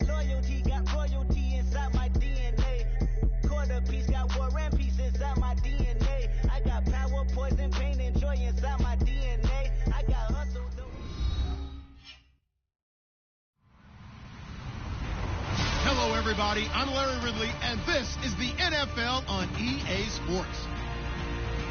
loyalty, got royalty inside my DNA. Quarter piece, got war and peace inside my DNA. I got power, poison, pain, and joy inside my DNA. I got hustle. Hello, everybody. I'm Larry Ridley, and this is the NFL on EA Sports.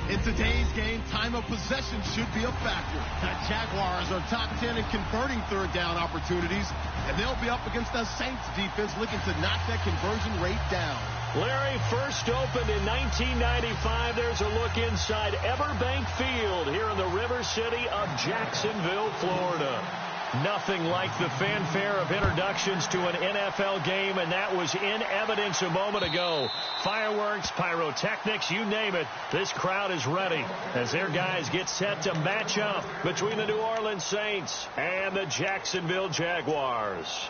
In today's game, time of possession should be a factor. The Jaguars are top 10 in converting third down opportunities, and they'll be up against the Saints defense looking to knock that conversion rate down. Larry, first opened in 1995. There's a look inside Everbank Field here in the River City of Jacksonville, Florida. Nothing like the fanfare of introductions to an NFL game, and that was in evidence a moment ago. Fireworks, pyrotechnics, you name it. This crowd is ready as their guys get set to match up between the New Orleans Saints and the Jacksonville Jaguars.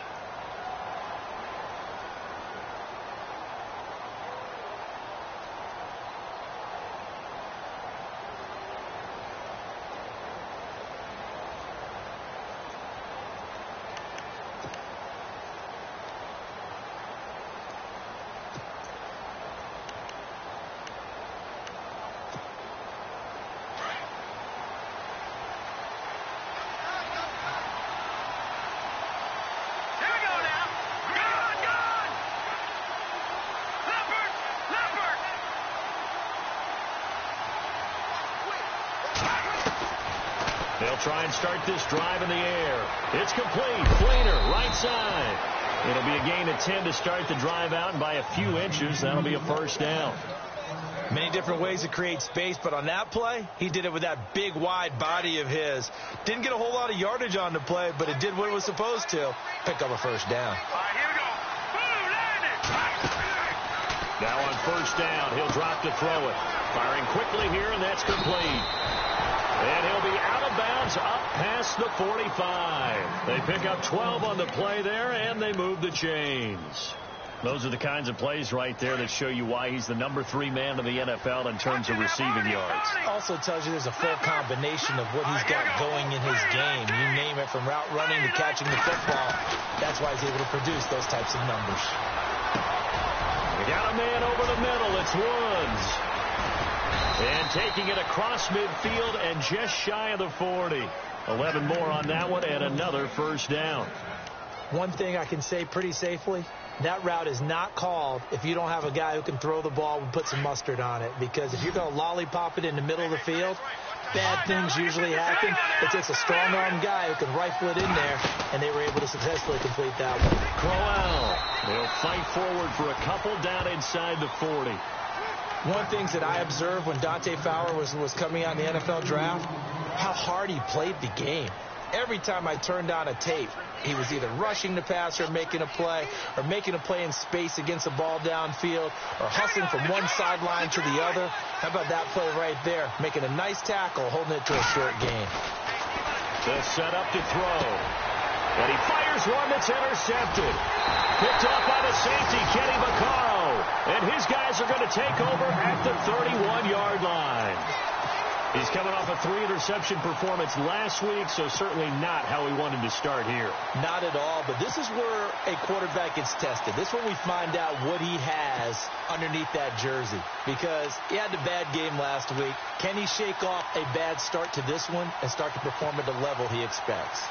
They'll try and start this drive in the air. It's complete. Fleener, right side. It'll be a gain of 10 to start the drive out, and by a few inches, that'll be a first down. Many different ways to create space, but on that play, he did it with that big, wide body of his. Didn't get a whole lot of yardage on the play, but it did what it was supposed to. Pick up a first down. All right, here we go. Boom, landed. Now on first down, he'll drop to throw it. Firing quickly here, and that's complete. And he'll be out of bounds up past the 45. They pick up 12 on the play there, and they move the chains. Those are the kinds of plays right there that show you why he's the number 3 man in the NFL in terms of receiving yards. Also tells you there's a full combination of what he's got going in his game. You name it, from route running to catching the football. That's why he's able to produce those types of numbers. We got a man over the middle. It's Woods. And taking it across midfield and just shy of the 40. 11 more on that one and another first down. One thing I can say pretty safely, that route is not called if you don't have a guy who can throw the ball and put some mustard on it. Because if you're going to lollipop it in the middle of the field, bad things usually happen. It takes a strong-armed guy who can rifle it in there, and they were able to successfully complete that one. Crowell, they'll fight forward for a couple down inside the 40. One of the things that I observed when Dante Fowler was coming out in the NFL draft, how hard he played the game. Every time I turned on a tape, he was either rushing the passer, making a play, or making a play in space against the ball downfield, or hustling from one sideline to the other. How about that play right there? Making a nice tackle, holding it to a short gain. The set up to throw. And he fires one that's intercepted. Picked off by the safety, Kenny Vaccaro. And his guys are going to take over at the 31-yard line. He's coming off a 3-interception performance last week, so certainly not how he wanted to start here. Not at all, but this is where a quarterback gets tested. This is when we find out what he has underneath that jersey, because he had a bad game last week. Can he shake off a bad start to this one and start to perform at the level he expects?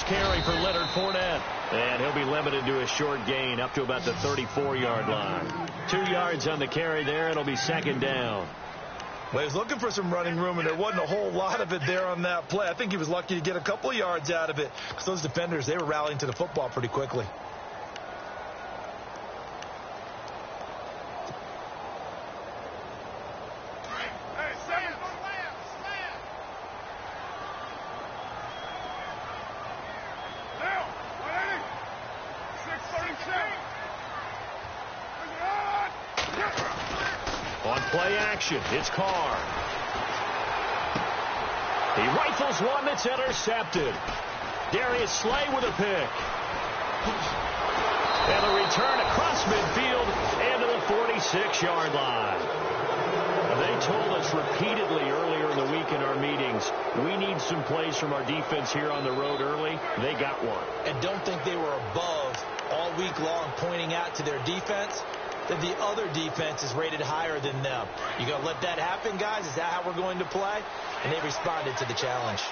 Carry for Leonard Fournette. And he'll be limited to a short gain up to about the 34-yard line. 2 yards on the carry there. It'll be second down. Well, he was looking for some running room, and there wasn't a whole lot of it there on that play. I think he was lucky to get a couple of yards out of it, because those defenders, they were rallying to the football pretty quickly. It's Carr. He rifles one that's intercepted. Darius Slay with a pick. And the return across midfield and to the 46-yard line. They told us repeatedly earlier in the week in our meetings, we need some plays from our defense here on the road early. They got one. And don't think they were above all week long pointing out to their defense that the other defense is rated higher than them. You going to let that happen, guys? Is that how we're going to play? And they responded to the challenge.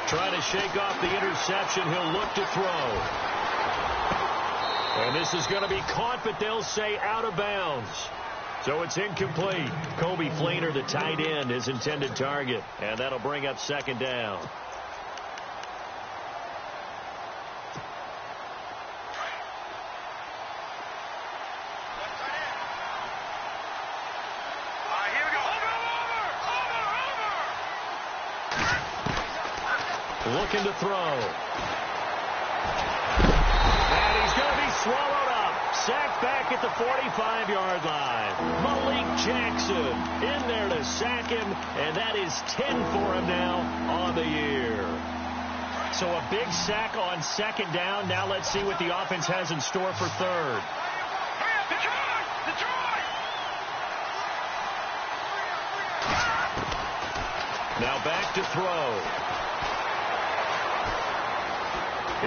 Trying to shake off the interception. He'll look to throw. And this is going to be caught, but they'll say out of bounds. So it's incomplete. Kobe Fleener, the tight end, his intended target. And that'll bring up second down. Looking to throw. And he's going to be swallowed up. Sacked back at the 45-yard line. Malik Jackson in there to sack him, and that is 10 for him now on the year. So a big sack on second down. Now let's see what the offense has in store for third. Now back to throw.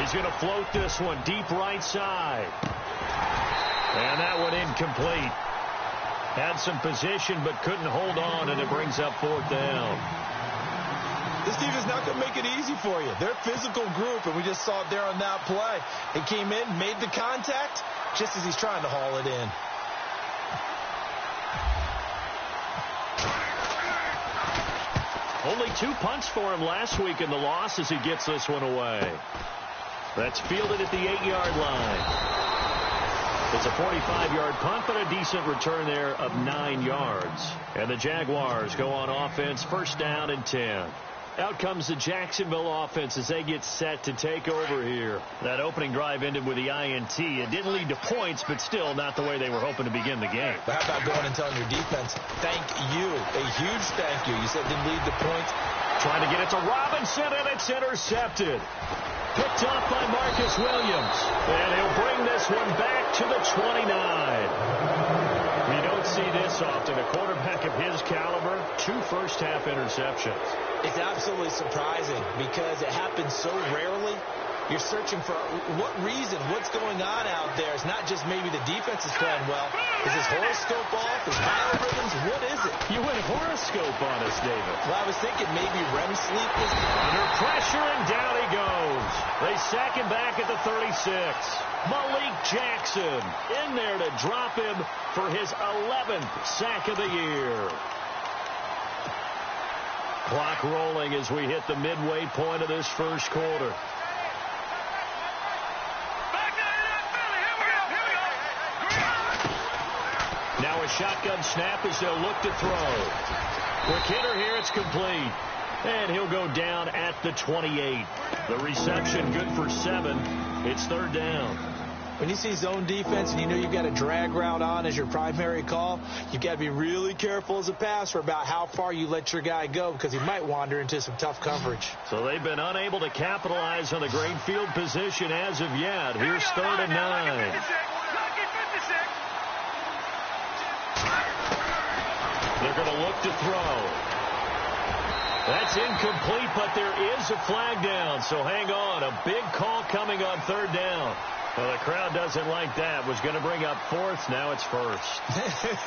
He's going to float this one deep right side. And that one incomplete. Had some position but couldn't hold on, and it brings up fourth down. This team is not going to make it easy for you. They're a physical group, and we just saw it there on that play. He came in, made the contact, just as he's trying to haul it in. Only 2 punts for him last week in the loss as he gets this one away. That's fielded at the 8-yard line. It's a 45-yard punt, but a decent return there of 9 yards. And the Jaguars go on offense, first down and 10. Out comes the Jacksonville offense as they get set to take over here. That opening drive ended with the INT. It didn't lead to points, but still not the way they were hoping to begin the game. But how about going and telling your defense, thank you, a huge thank you. You said it didn't lead to points. Trying to get it to Robinson, and it's intercepted. Picked off by Marcus Williams. And he'll bring this one back to the 29. We don't see this often. A quarterback of his caliber, 2 first-half interceptions. It's absolutely surprising because it happens so rarely. You're searching for what reason, what's going on out there. It's not just maybe the defense is playing well. Is his horoscope off? Is biorhythms? What is it? You went horoscope on us, David. Well, I was thinking maybe REM sleep was under pressure, and down he goes. They sack him back at the 36. Malik Jackson in there to drop him for his 11th sack of the year. Clock rolling as we hit the midway point of this first quarter. Now a shotgun snap as they'll look to throw. Quick hitter here, it's complete. And he'll go down at the 28. The reception good for 7. It's third down. When you see zone defense and you know you've got a drag route on as your primary call, you've got to be really careful as a passer about how far you let your guy go because he might wander into some tough coverage. So they've been unable to capitalize on the great field position as of yet. Here's third and 9. They're going to look to throw. That's incomplete, but there is a flag down, so hang on. A big call coming on third down. Well, the crowd doesn't like that. Was going to bring up fourth. Now it's first.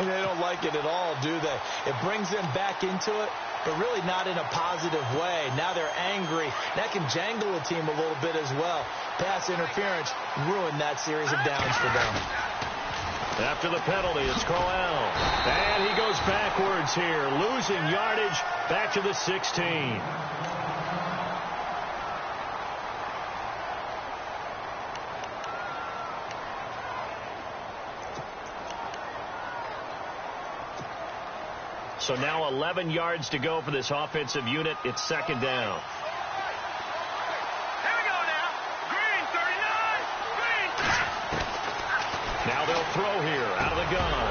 They don't like it at all, do they? It brings them back into it, but really not in a positive way. Now they're angry. That can jangle a team a little bit as well. Pass interference ruined that series of downs for them. After the penalty, it's Crowell. And he goes backwards here, losing yardage back to the 16. So now 11 yards to go for this offensive unit. It's second down. Now they'll throw here out of the gun.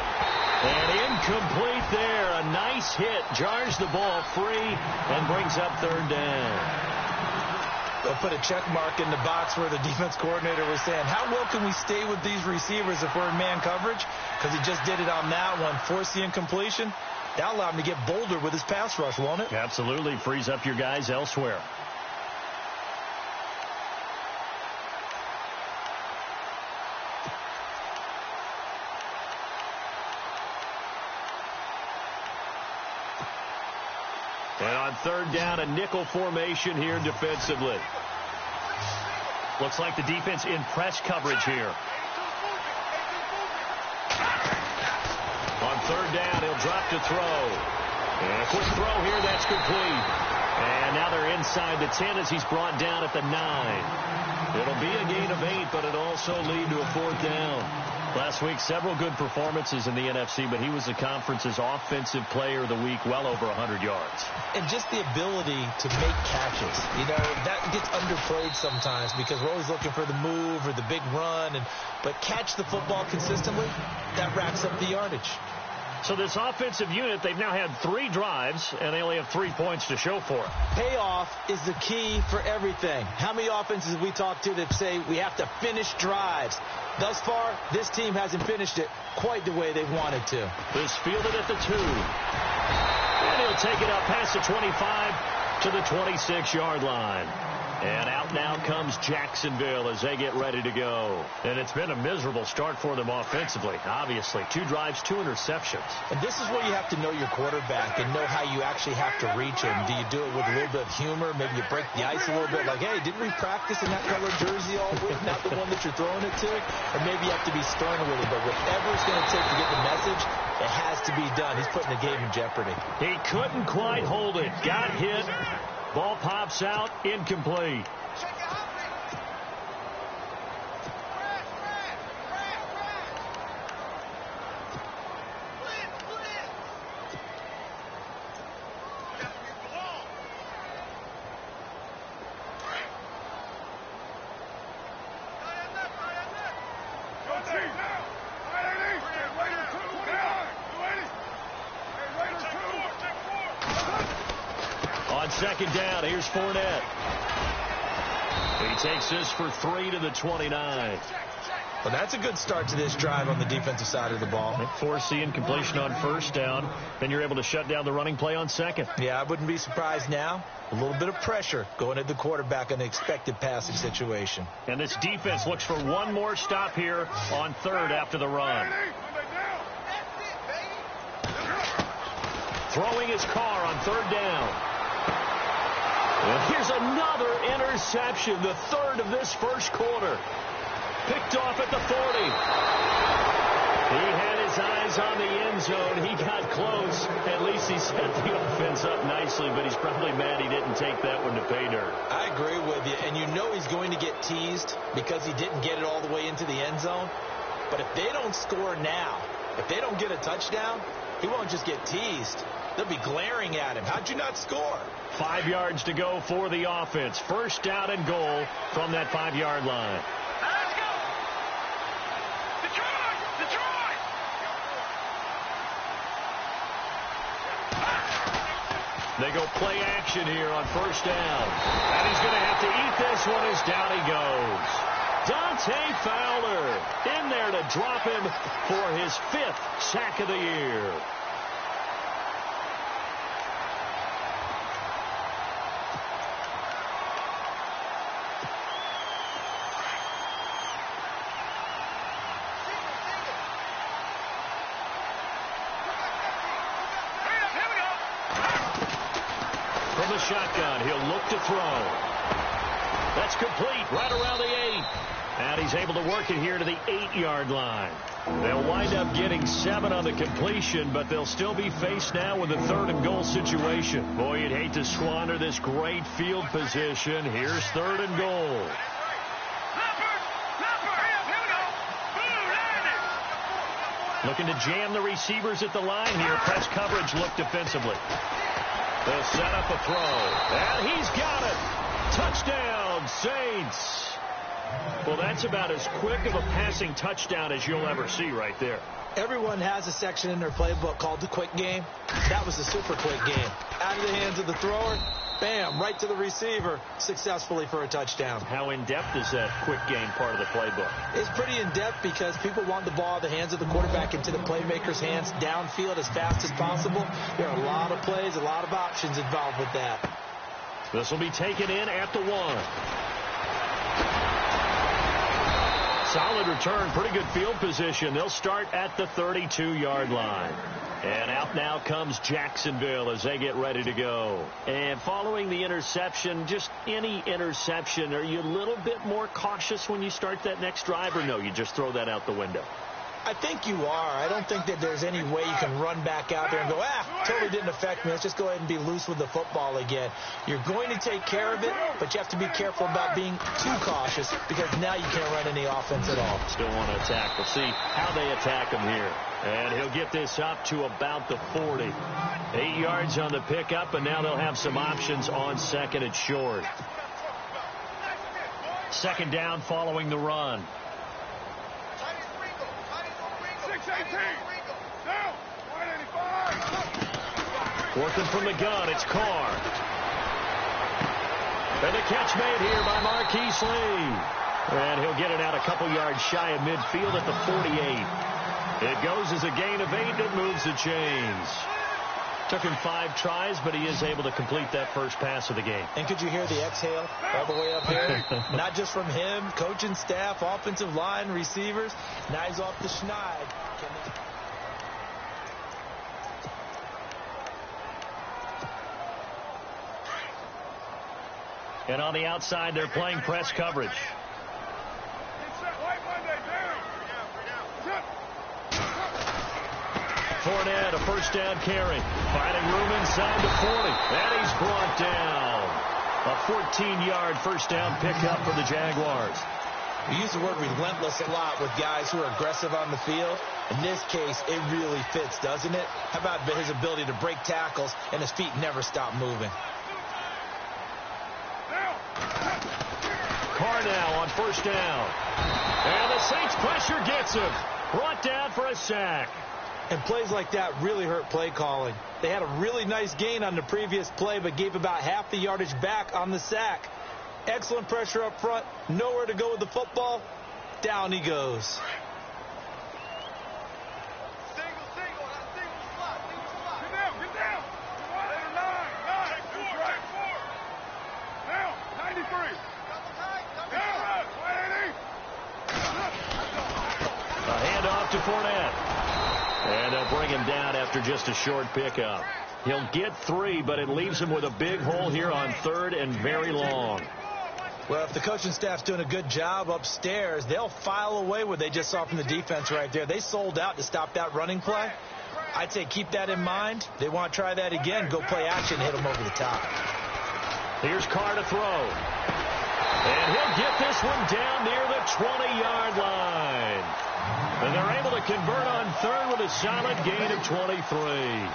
And incomplete there. A nice hit. Jars the ball free and brings up third down. They'll put a check mark in the box where the defense coordinator was saying, how well can we stay with these receivers if we're in man coverage? Because he just did it on that one. Force the incompletion. That'll allow him to get bolder with his pass rush, won't it? Absolutely. Frees up your guys elsewhere. And on third down, a nickel formation here defensively. Looks like the defense in press coverage here. On third down, he'll drop to throw. And a quick throw here, that's complete. And now they're inside the 10 as he's brought down at the 9. It'll be a gain of 8, but it'll also lead to a fourth down. Last week, several good performances in the NFC, but he was the conference's offensive player of the week, well over 100 yards. And just the ability to make catches. You know, that gets underplayed sometimes because we're always looking for the move or the big run. But catch the football consistently, that racks up the yardage. So this offensive unit, they've now had 3 drives, and they only have 3 points to show for it. Payoff is the key for everything. How many offenses we talk to that say we have to finish drives? Thus far, this team hasn't finished it quite the way they've wanted to. This fielded at the 2. And he'll take it up past the 25 to the 26-yard line. And out now comes Jacksonville as they get ready to go. And it's been a miserable start for them offensively, obviously. 2 drives, 2 interceptions. And this is where you have to know your quarterback and know how you actually have to reach him. Do you do it with a little bit of humor? Maybe you break the ice a little bit, like, hey, didn't we practice in that color jersey all week? Not the one that you're throwing it to? Or maybe you have to be stern with it. But whatever it's going to take to get the message, it has to be done. He's putting the game in jeopardy. He couldn't quite hold it. Got hit. Ball pops out, incomplete. Second down, here's Fournette. He takes this for 3 to the 29. Well, that's a good start to this drive on the defensive side of the ball. Force the incompletion on first down. Then you're able to shut down the running play on second. Yeah, I wouldn't be surprised now. A little bit of pressure going at the quarterback in an expected passing situation. And this defense looks for one more stop here on third after the run. Throwing his car on third down. And here's another interception, the third of this first quarter. Picked off at the 40. He had his eyes on the end zone. He got close. At least he set the offense up nicely, but he's probably mad he didn't take that one to pay dirt. I agree with you, and you know he's going to get teased because he didn't get it all the way into the end zone. But if they don't score now, if they don't get a touchdown, he won't just get teased. They'll be glaring at him. How'd you not score? 5 yards to go for the offense. First down and goal from that 5-yard line. Let's go! Detroit! Detroit! They go play action here on first down. And he's going to have to eat this one as down he goes. Dante Fowler in there to drop him for his 5th sack of the year. Shotgun. He'll look to throw. That's complete right around the 8. And he's able to work it here to the 8-yard line. They'll wind up getting 7 on the completion, but they'll still be faced now with a 3rd and goal situation. Boy, you'd hate to squander this great field position. Here's 3rd and goal. Looking to jam the receivers at the line here. Press coverage look defensively. They'll set up a throw. And he's got it. Touchdown, Saints. Well, that's about as quick of a passing touchdown as you'll ever see right there. Everyone has a section in their playbook called the quick game. That was the super quick game. Out of the hands of the thrower, bam, right to the receiver, successfully for a touchdown. How in-depth is that quick game part of the playbook? It's pretty in-depth because people want the ball in the hands of the quarterback into the playmaker's hands downfield as fast as possible. There are a lot of plays, a lot of options involved with that. This will be taken in at the 1. Solid return, pretty good field position. They'll start at the 32-yard line. And out now comes Jacksonville as they get ready to go. And following the interception, just any interception, are you a little bit more cautious when you start that next drive, or no, you just throw that out the window? I think you are. I don't think that there's any way you can run back out there and go, totally didn't affect me. Let's just go ahead and be loose with the football again. You're going to take care of it, but you have to be careful about being too cautious because now you can't run any offense at all. Still want to attack. We'll see how they attack him here. And he'll get this up to about the 40. 8 yards on the pickup, and now they'll have some options on second and short. Second down following the run. 6-18. Down. 185. Working from the gun, it's Carr. And the catch made here by Marquise Lee. And he'll get it out a couple yards shy of midfield at the 48. It goes as a gain of 8. It moves the chains. Took him 5 tries, but he is able to complete that first pass of the game. And could you hear the exhale all the way up here? Not just from him, coaching staff, offensive line, receivers. Now he's off the schneid. And on the outside, they're playing press coverage. Fournette, a first down carry. Finding room inside the 40. And he's brought down. A 14-yard first down pickup for the Jaguars. We use the word relentless a lot with guys who are aggressive on the field. In this case, it really fits, doesn't it? How about his ability to break tackles and his feet never stop moving? Carr now on first down. And the Saints pressure gets him. Brought down for a sack. And plays like that really hurt play calling. They had a really nice gain on the previous play, but gave about half the yardage back on the sack. Excellent pressure up front. Nowhere to go with the football. Down he goes. Get down. 93. A handoff to Fournette. And they'll bring him down after just a short pickup. He'll get 3, but it leaves him with a big hole here on third and very long. Well, if the coaching staff's doing a good job upstairs, they'll file away what they just saw from the defense right there. They sold out to stop that running play. I'd say keep that in mind. They want to try that again. Go play action, hit them over the top. Here's Carr to throw. And he'll get this one down near the 20-yard line. And they're able to convert on third with a solid gain of 23.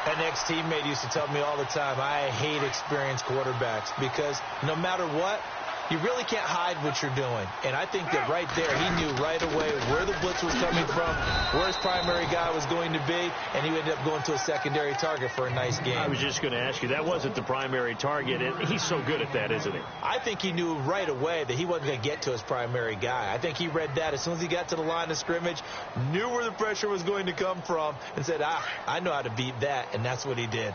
An ex-teammate used to tell me all the time, I hate experienced quarterbacks because no matter what, you really can't hide what you're doing. And I think that right there, he knew right away where the blitz was coming from, where his primary guy was going to be, and he ended up going to a secondary target for a nice game. I was just going to ask you, that wasn't the primary target. He's so good at that, isn't he? I think he knew right away that he wasn't going to get to his primary guy. I think he read that as soon as he got to the line of scrimmage, knew where the pressure was going to come from, and said, I know how to beat that, and that's what he did.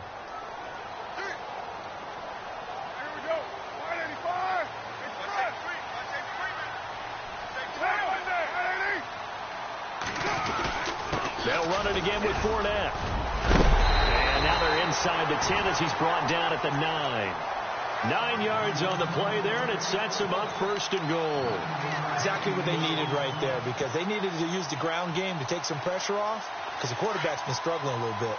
They'll run it again with Fournette. And now they're inside the 10 as he's brought down at the 9. 9 yards on the play there, and it sets him up first and goal. Exactly what they needed right there, because they needed to use the ground game to take some pressure off, because the quarterback's been struggling a little bit.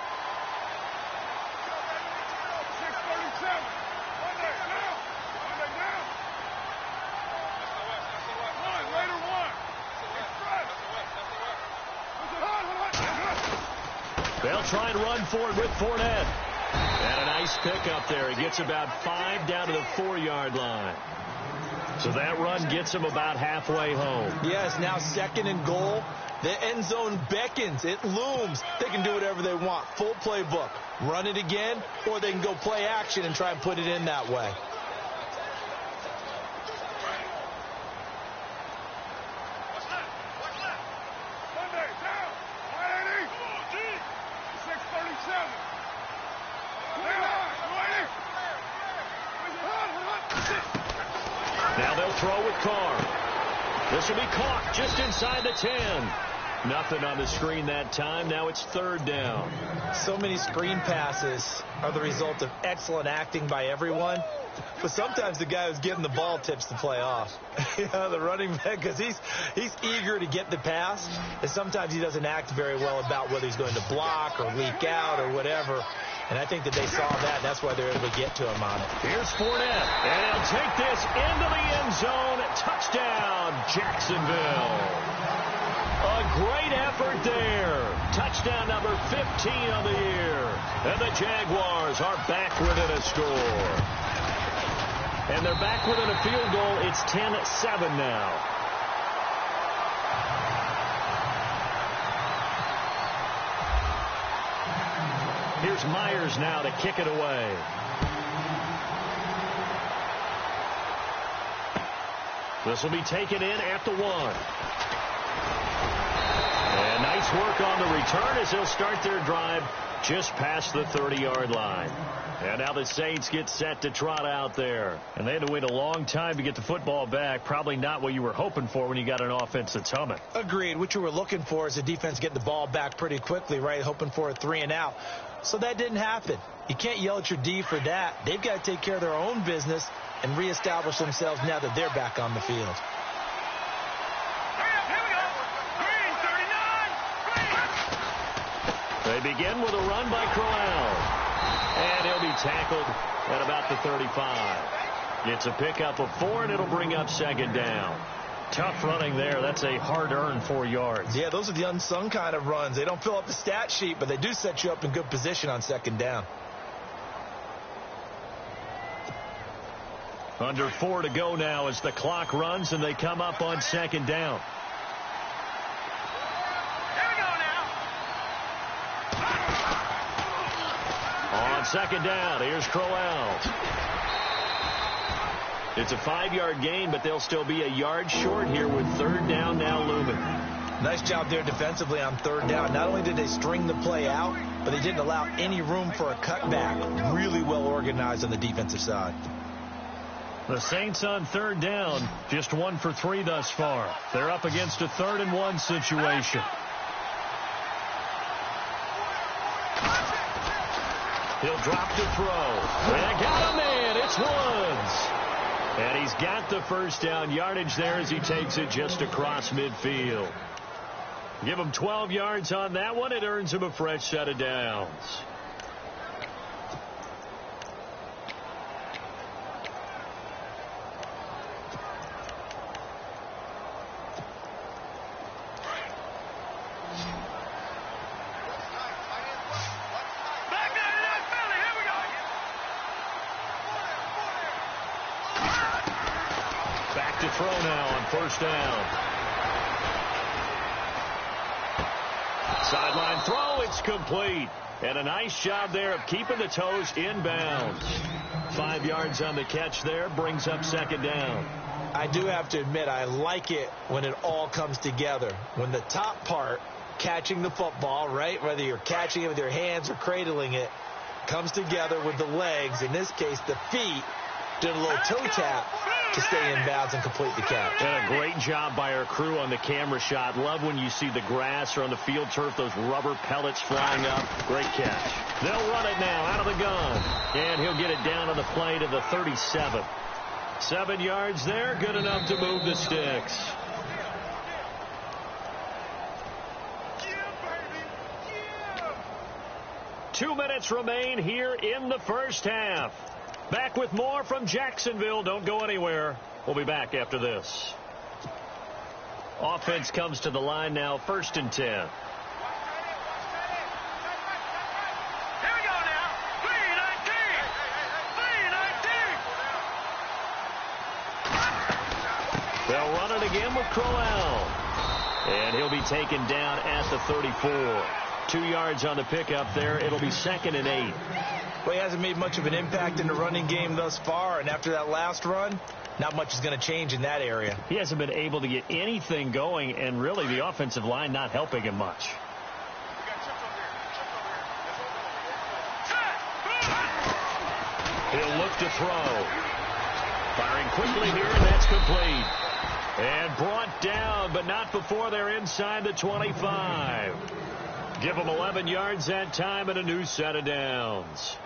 They'll try and run for it with Fournette. And a nice pickup there. He gets about 5 down to the 4-yard line. So that run gets them about halfway home. Yes, now 2nd and goal. The end zone beckons. It looms. They can do whatever they want. Full playbook. Run it again, or they can go play action and try and put it in that way. Now they'll throw with Carr. This will be caught just inside the 10. Nothing on the screen that time. Now it's 3rd down. So many screen passes are the result of excellent acting by everyone. But sometimes the guy who's getting the ball tips the play off. The running back, because he's eager to get the pass. And sometimes he doesn't act very well about whether he's going to block or leak out or whatever. And I think that they saw that. That's why they're able to get to him on it. Here's Fournette. And he'll take this into the end zone. Touchdown, Jacksonville. A great effort there. Touchdown number 15 on the year. And the Jaguars are back within a score. And they're back within a field goal. It's 10-7 now. Here's Myers now to kick it away. This will be taken in at the 1. And nice work on the return as they'll start their drive just past the 30-yard line. And now the Saints get set to trot out there. And they had to wait a long time to get the football back. Probably not what you were hoping for when you got an offense that's humming. Agreed. What you were looking for is the defense getting the ball back pretty quickly, right? Hoping for a 3 and out. So that didn't happen. You can't yell at your D for that. They've got to take care of their own business and reestablish themselves now that they're back on the field. They begin with a run by Crowell. And he'll be tackled at about the 35. It's a pickup of 4, and it'll bring up 2nd down. Tough running there. That's a hard-earned 4 yards. Yeah, those are the unsung kind of runs. They don't fill up the stat sheet, but they do set you up in good position on 2nd down. Under 4 to go now as the clock runs, and they come up on 2nd down. On 2nd down, here's Crowell. It's a 5-yard gain, but they'll still be a yard short here with 3rd down now looming. Nice job there defensively on 3rd down. Not only did they string the play out, but they didn't allow any room for a cutback. Really well organized on the defensive side. The Saints on 3rd down, just 1 for 3 thus far. They're up against a 3rd and 1 situation. He'll drop to throw. And got him in. It's Woods. And he's got the first down yardage there as he takes it just across midfield. Give him 12 yards on that one. It earns him a fresh set of downs. To throw now on 1st down. Sideline throw, it's complete. And a nice job there of keeping the toes inbounds. 5 yards on the catch there, brings up 2nd down. I do have to admit, I like it when it all comes together. When the top part, catching the football, right, whether you're catching it with your hands or cradling it, comes together with the legs, in this case the feet, did a little toe tap to stay in bounds and complete the catch. And a great job by our crew on the camera shot. Love when you see the grass or on the field turf, those rubber pellets flying up. Great catch. They'll run it now out of the gun. And he'll get it down on the play to the 37. 7 yards there, good enough to move the sticks. Yeah. 2 minutes remain here in the first half. Back with more from Jacksonville. Don't go anywhere. We'll be back after this. Offense comes to the line now, 1st and 10. Here we go now. 3-19. again with Crowell. And he'll be taken down at the 34. 2 yards on the pickup there. It'll be 2nd and 8. Well, he hasn't made much of an impact in the running game thus far, and after that last run, not much is going to change in that area. He hasn't been able to get anything going, and really the offensive line not helping him much. He'll look to throw. Firing quickly here, and that's complete. And brought down, but not before they're inside the 25. Give them 11 yards that time and a new set of downs.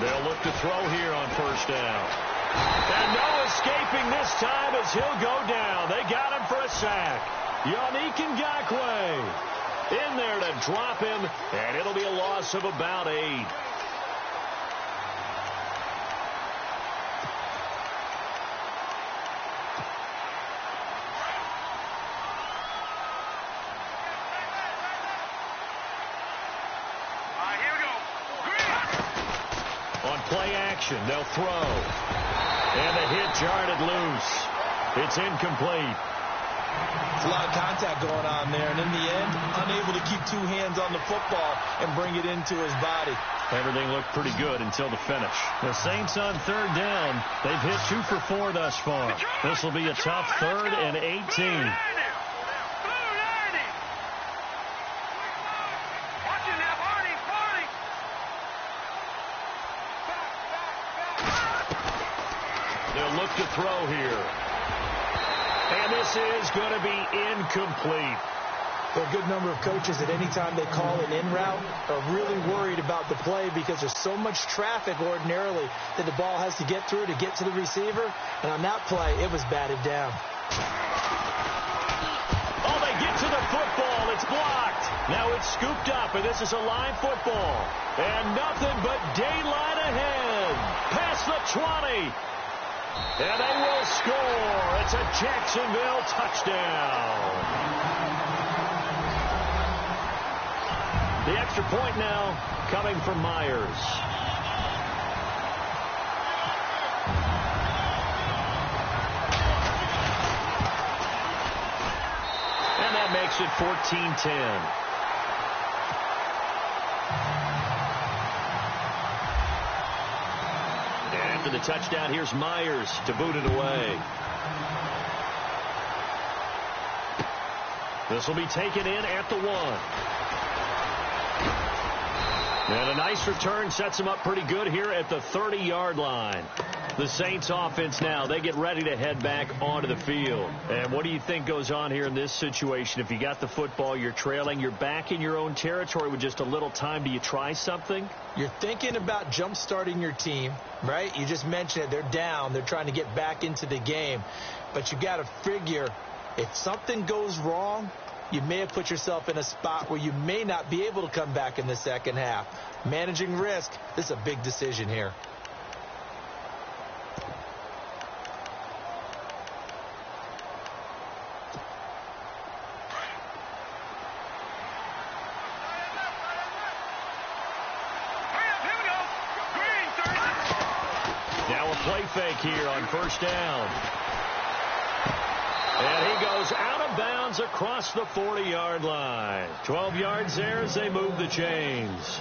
They'll look to throw here on first down. And no escaping this time as he'll go down. They got him for a sack. Yannick Ngakoue in there to drop him, and it'll be a loss of about 8. Play action. They'll throw. And the hit jarred loose. It's incomplete. There's a lot of contact going on there, and in the end, unable to keep 2 hands on the football and bring it into his body. Everything looked pretty good until the finish. The Saints on 3rd down. They've hit 2 for 4 thus far. This will be a tough 3rd and 18. Look to throw here. And this is going to be incomplete. Well, a good number of coaches at any time they call an in route are really worried about the play because there's so much traffic ordinarily that the ball has to get through to get to the receiver. And on that play, it was batted down. Oh, they get to the football. It's blocked. Now it's scooped up, and this is a live football. And nothing but daylight ahead. Past the 20. And they will score. It's a Jacksonville touchdown. The extra point now coming from Myers. And that makes it 14-10. After the touchdown, here's Myers to boot it away. This will be taken in at the 1. And a nice return sets him up pretty good here at the 30-yard line. The Saints offense now, they get ready to head back onto the field. And what do you think goes on here in this situation? If you got the football, you're trailing, you're back in your own territory with just a little time. Do you try something? You're thinking about jump-starting your team, right? You just mentioned it. They're down. They're trying to get back into the game. But you got to figure if something goes wrong, you may have put yourself in a spot where you may not be able to come back in the second half. Managing risk, this is a big decision here. Play fake here on first down. And he goes out of bounds across the 40-yard line. 12 yards there as they move the chains.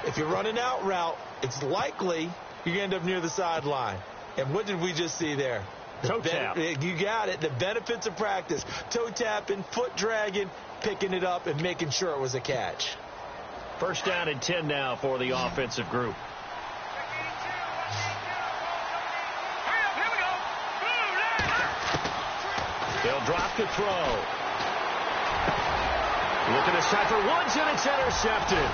If you're running out route, it's likely you're going to end up near the sideline. And what did we just see there? Toe tap. You got it. The benefits of practice. Toe tapping, foot dragging, picking it up, and making sure it was a catch. First down and 10 now for the offensive group. They'll drop the throw. Looking to center Woods, and it's intercepted.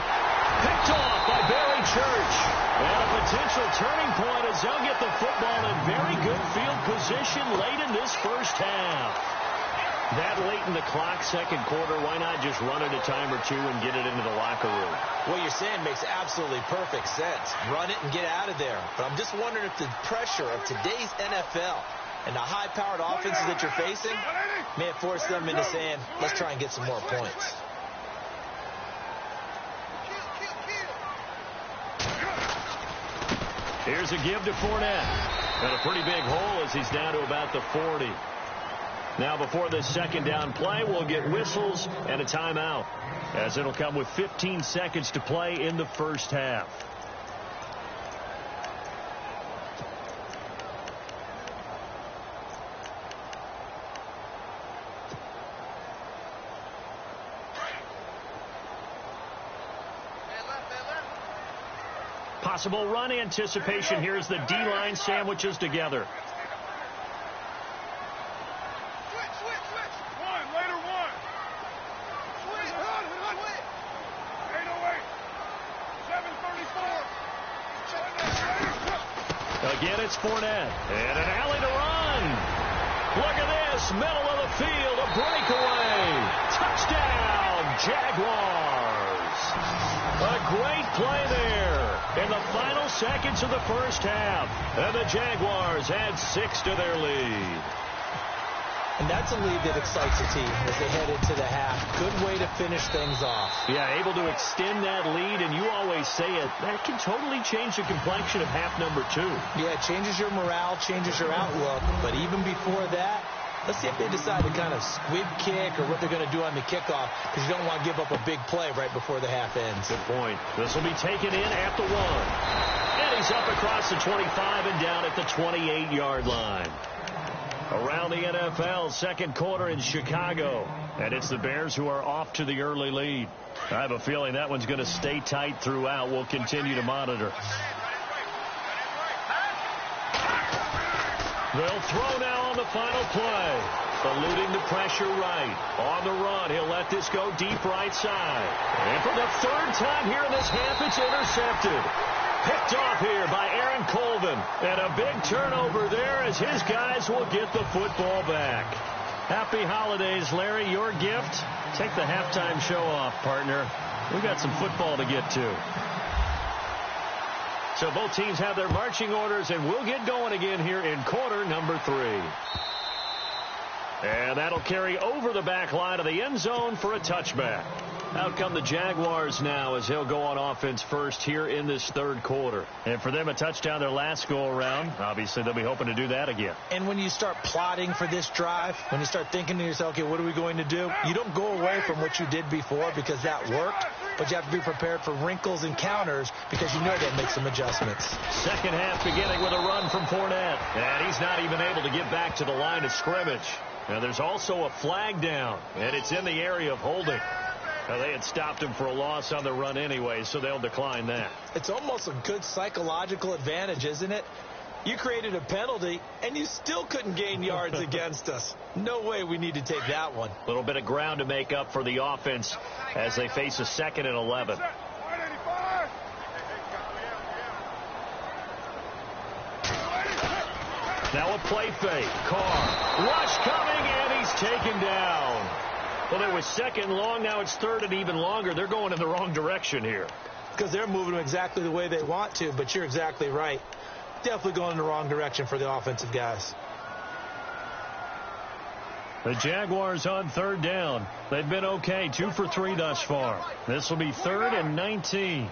Picked off by Barry Church. And a potential turning point as they'll get the football in very good field position late in this first half. That late in the clock, second quarter, why not just run it a time or two and get it into the locker room? What you're saying makes absolutely perfect sense. Run it and get out of there. But I'm just wondering if the pressure of today's NFL and the high-powered offenses that you're facing may have forced them into saying, let's try and get some more points. Here's a give to Fournette. And a pretty big hole as he's down to about the 40. Now before this second down play, we'll get whistles and a timeout, as it'll come with 15 seconds to play in the first half. Possible run anticipation here as the D-line sandwiches together. Again, it's Fournette. And an alley to run. Look at this. Middle of the field. A breakaway. Touchdown, Jaguars. A great play there in the final seconds of the first half. And the Jaguars add 6 to their lead. And that's a lead that excites the team as they head into the half. Good way to finish things off. Yeah, able to extend that lead, and you always say it, that can totally change the complexion of half number 2. Yeah, it changes your morale, changes your outlook. But even before that, let's see if they decide to kind of squib kick or what they're going to do on the kickoff, because you don't want to give up a big play right before the half ends. Good point. This will be taken in at the 1. And he's up across the 25 and down at the 28-yard line. Around the NFL, second quarter in Chicago. And it's the Bears who are off to the early lead. I have a feeling that one's going to stay tight throughout. We'll continue to monitor. They'll throw now on the final play. Eluding the pressure right. On the run, he'll let this go deep right side. And for the third time here in this half, it's intercepted. Picked off here by Aaron Colvin. And a big turnover there as his guys will get the football back. Happy holidays, Larry. Your gift? Take the halftime show off, partner. We got some football to get to. So both teams have their marching orders, and we'll get going again here in quarter number 3. And that'll carry over the back line of the end zone for a touchback. Out come the Jaguars now as he'll go on offense first here in this third quarter. And for them, a touchdown their last go-around. Obviously, they'll be hoping to do that again. And when you start plotting for this drive, when you start thinking to yourself, okay, what are we going to do? You don't go away from what you did before because that worked, but you have to be prepared for wrinkles and counters because you know they'll make some adjustments. Second half beginning with a run from Fournette. And he's not even able to get back to the line of scrimmage. Now, there's also a flag down, and it's in the area of holding. Now, they had stopped him for a loss on the run anyway, so they'll decline that. It's almost a good psychological advantage, isn't it? You created a penalty, and you still couldn't gain yards against us. No way we need to take that one. A little bit of ground to make up for the offense as they face a 2nd and 11. Now a play fake. Carr. Rush coming, and he's taken down. Well, it was 2nd long. Now it's 3rd and even longer. They're going in the wrong direction here. Because they're moving them exactly the way they want to, but you're exactly right. Definitely going in the wrong direction for the offensive guys. The Jaguars on 3rd down. They've been okay, 2 for 3 thus far. This will be 3rd and 19.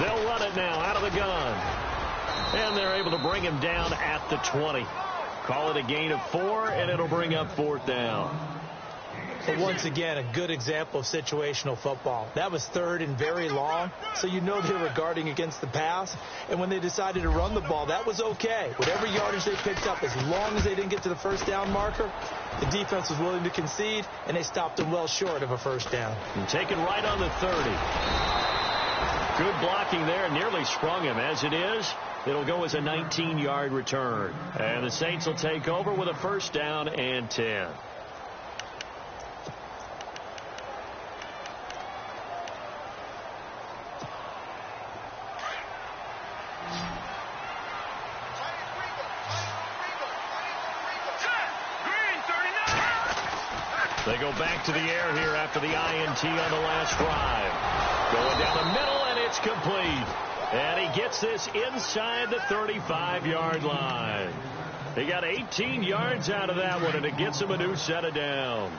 They'll run it now out of the gun. And they're able to bring him down at the 20. Call it a gain of 4, and it'll bring up 4th down. But once again, a good example of situational football. That was 3rd and very long, so you know they were guarding against the pass. And when they decided to run the ball, that was okay. Whatever yardage they picked up, as long as they didn't get to the first down marker, the defense was willing to concede, and they stopped them well short of a first down. And taken right on the 30. Good blocking there, nearly sprung him. As it is, it'll go as a 19-yard return. And the Saints will take over with a first down and 10. They go back to the air here after the INT on the last drive. Going down the middle, and it's complete. And he gets this inside the 35-yard line. He got 18 yards out of that one, and it gets him a new set of downs.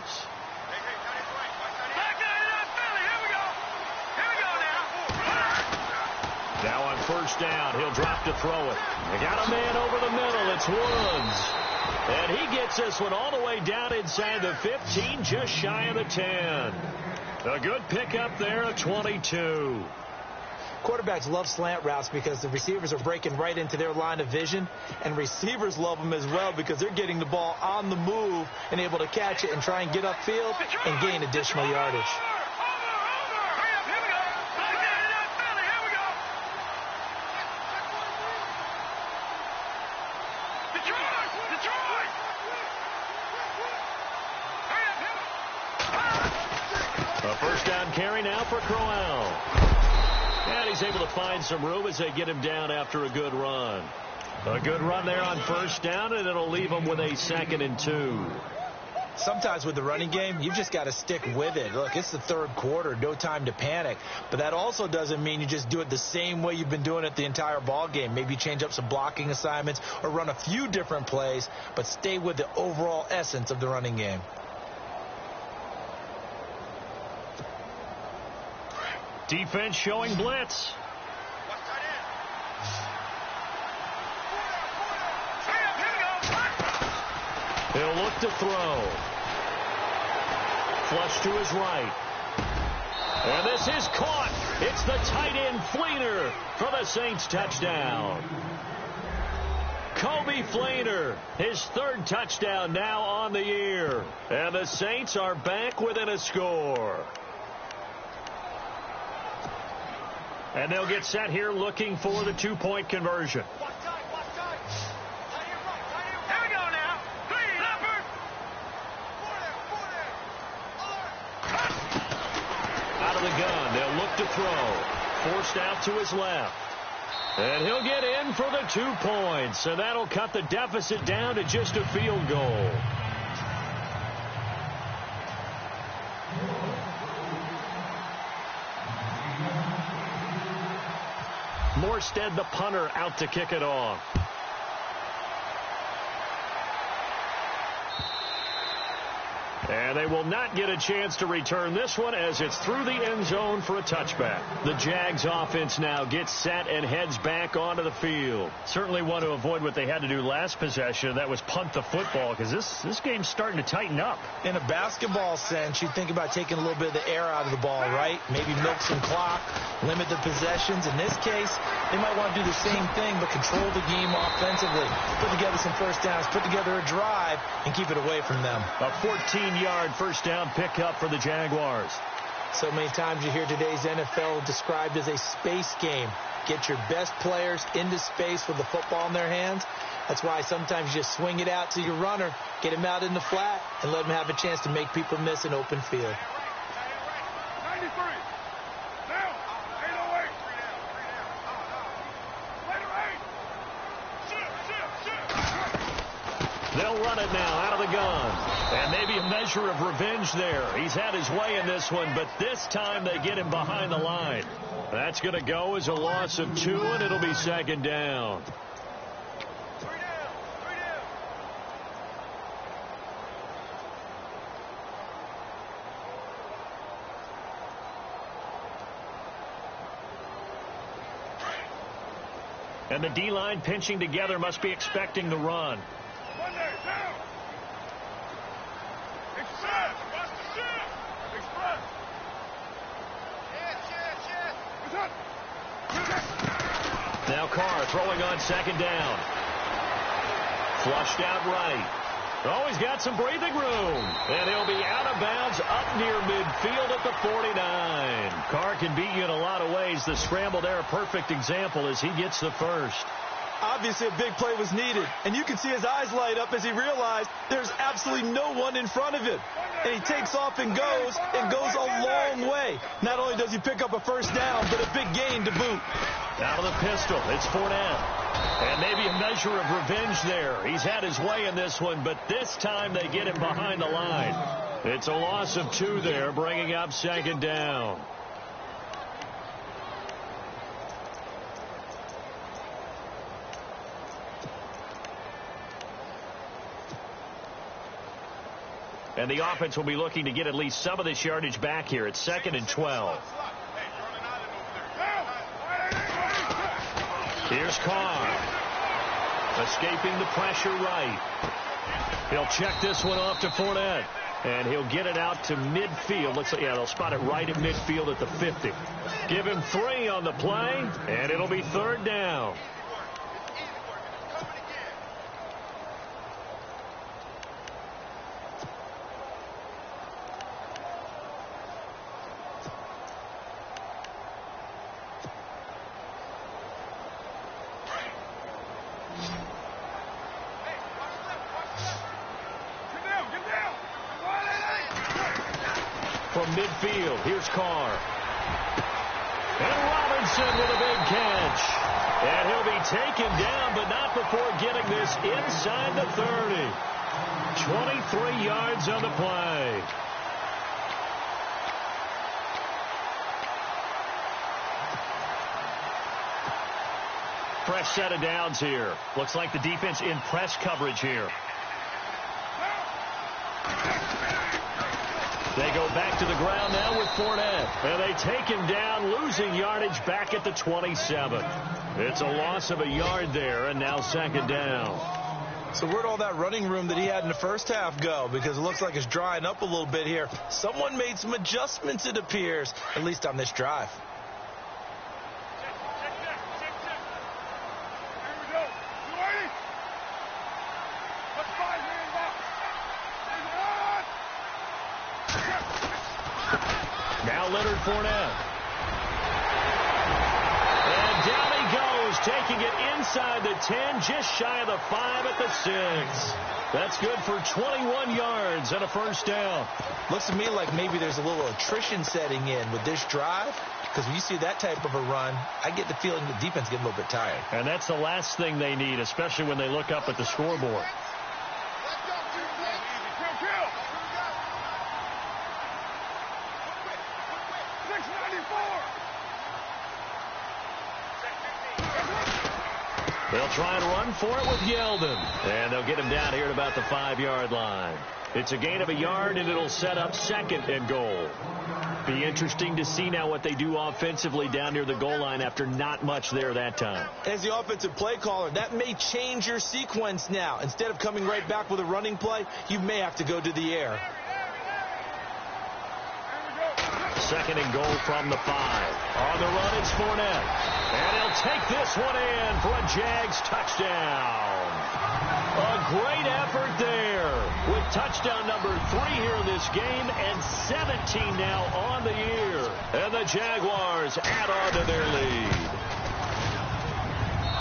Now on first down, he'll drop to throw it. They got a man over the middle. It's Woods. And he gets this one all the way down inside the 15, just shy of the 10. A good pickup there of 22. Quarterbacks love slant routes because the receivers are breaking right into their line of vision, and receivers love them as well because they're getting the ball on the move and able to catch it and try and get upfield and gain additional yardage. A first down carry now for Crowell. And he's able to find some room as they get him down after a good run. A good run there on first down, and it'll leave him with a 2nd and 2. Sometimes with the running game, you've just got to stick with it. Look, it's the third quarter, no time to panic. But that also doesn't mean you just do it the same way you've been doing it the entire ball game. Maybe change up some blocking assignments or run a few different plays, but stay with the overall essence of the running game. Defense showing blitz. He'll look to throw. Flush to his right. And this is caught. It's the tight end Fleener for the Saints touchdown. Kobe Fleener, his 3rd touchdown now on the year. And the Saints are back within a score. And they'll get set here looking for the 2-point conversion. Out of the gun, they'll look to throw. Forced out to his left. And he'll get in for the 2 points. And that'll cut the deficit down to just a field goal. Morstead, the punter, out to kick it off. And they will not get a chance to return this one as it's through the end zone for a touchback. The Jags offense now gets set and heads back onto the field. Certainly want to avoid what they had to do last possession. That was punt the football, because this game's starting to tighten up. In a basketball sense, you think about taking a little bit of the air out of the ball, right? Maybe milk some clock, limit the possessions. In this case, they might want to do the same thing, but control the game offensively. Put together some first downs, put together a drive, and keep it away from them. A 14-yard first down pickup for the Jaguars. So many times you hear today's NFL described as a space game. Get your best players into space with the football in their hands. That's why sometimes you just swing it out to your runner, get him out in the flat, and let him have a chance to make people miss an open field. 93. Now, 808. They'll run it now out of the gun. And maybe a measure of revenge there. He's had his way in this one, but this time they get him behind the line. That's going to go as a loss of 2, and it'll be 2nd down. And the D-line pinching together must be expecting the run. Now Carr throwing on 2nd down. Flushed out right. Oh, he's got some breathing room. And he'll be out of bounds up near midfield at the 49. Carr can beat you in a lot of ways. The scramble there, a perfect example as he gets the first. Obviously, a big play was needed, and you can see his eyes light up as he realized there's absolutely no one in front of him. And he takes off and goes a long way. Not only does he pick up a first down, but a big gain to boot. Out of the pistol, it's Fournette. And maybe a measure of revenge there. He's had his way in this one, but this time they get him behind the line. It's a loss of 2 there, bringing up second down. And the offense will be looking to get at least some of this yardage back here. It's 2nd and 12. Here's Carr. Escaping the pressure right. He'll check this one off to Fournette. And he'll get it out to midfield. Looks like, yeah, they'll spot it right at midfield at the 50. Give him 3 on the play, and it'll be 3rd down. From midfield, here's Carr. And Robinson with a big catch. And he'll be taken down, but not before getting this inside the 30. 23 yards on the play. Fresh set of downs here. Looks like the defense in press coverage here. They go back to the ground now with Fournette. And they take him down, losing yardage back at the 27. It's a loss of a yard there, and now 2nd down. So where'd all that running room that he had in the first half go? Because it looks like it's drying up a little bit here. Someone made some adjustments, it appears, at least on this drive. Now Leonard Fournette. And down he goes, taking it inside the 10, just shy of the 5 at the 6. That's good for 21 yards and a 1st down. Looks to me like maybe there's a little attrition setting in with this drive, because when you see that type of a run, I get the feeling the defense getting a little bit tired. And that's the last thing they need, especially when they look up at the scoreboard. They'll try and run for it with Yeldon. And they'll get him down here at about the 5-yard line. It's a gain of a yard, and it'll set up 2nd and goal. Be interesting to see now what they do offensively down near the goal line after not much there that time. As the offensive play caller, that may change your sequence now. Instead of coming right back with a running play, you may have to go to the air. 2nd and goal from the 5. On the run, it's Fournette. And he'll take this one in for a Jags touchdown. A great effort there with touchdown number 3 here in this game and 17 now on the year. And the Jaguars add on to their lead.